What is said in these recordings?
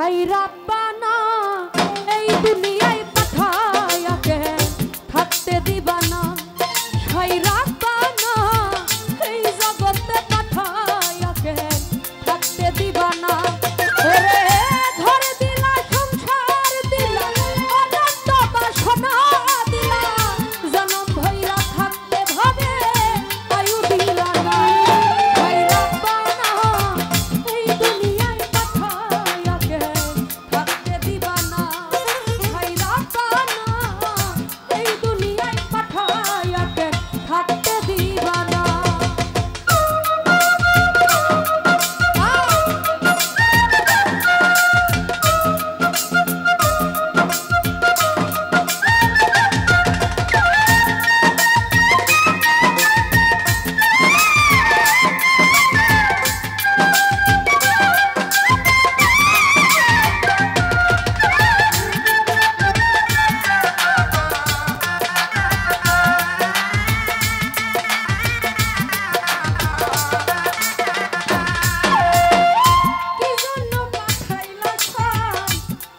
high রাব্বানা এই দুনিয়ায় পাঠায়া কে থাকতে দিবা না হাই রাব্বানা এই জগতে পাঠায়া কে থাকতে দিবা না ওরে ঘর দিলা সংসার দিলা অনন্ত বাসনা দিলা জনম ভইরা থাকতে ভাবে আয়ু দিলা না হাই রাব্বানা এই দুনিয়ায় পাঠায়া কে থাকতে দিবা না হাই রাব্বানা এই দুনিয়ায় পাঠায়া কে থাকতে দিবা না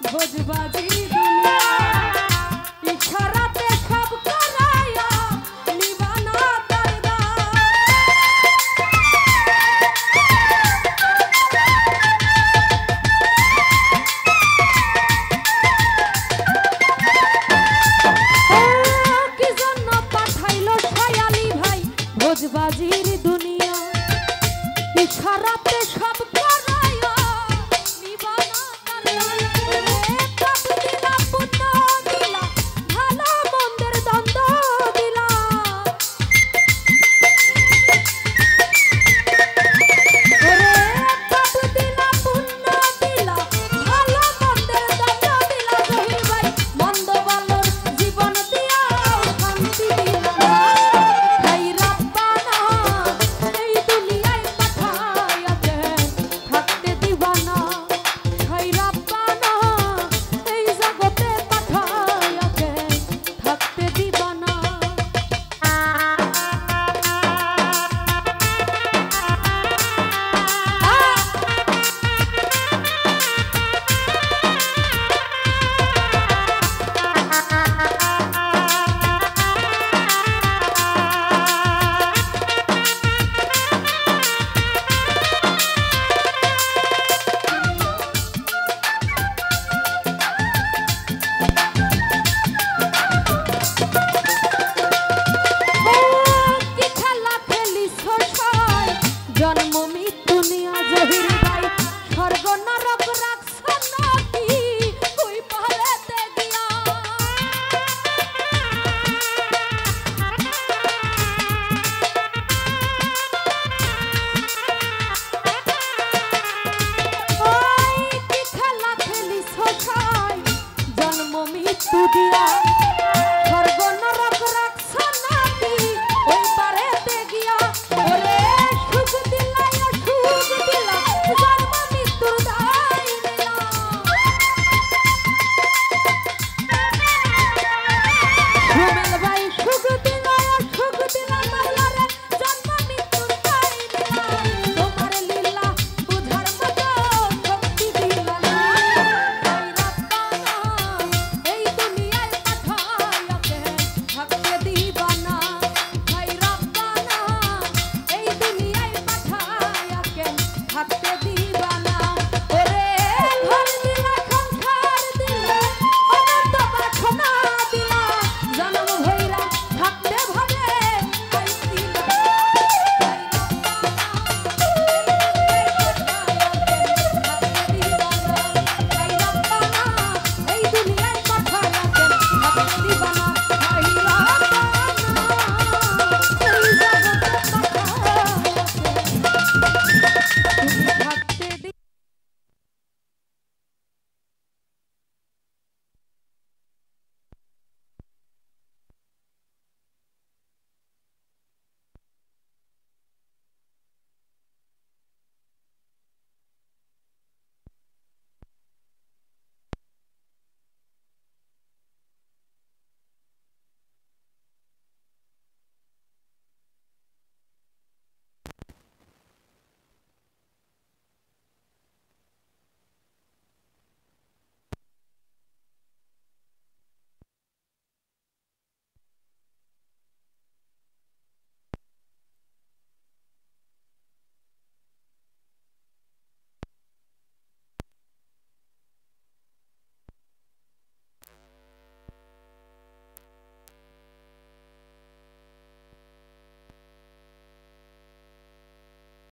ভোজবাজি দুনিয়া ইশারাতে সব করায়া নিবানা দরদা কি জন্য পাঠাইলো ছায়ালি ভাই ভোজবাজির দুনিয়া ইশারা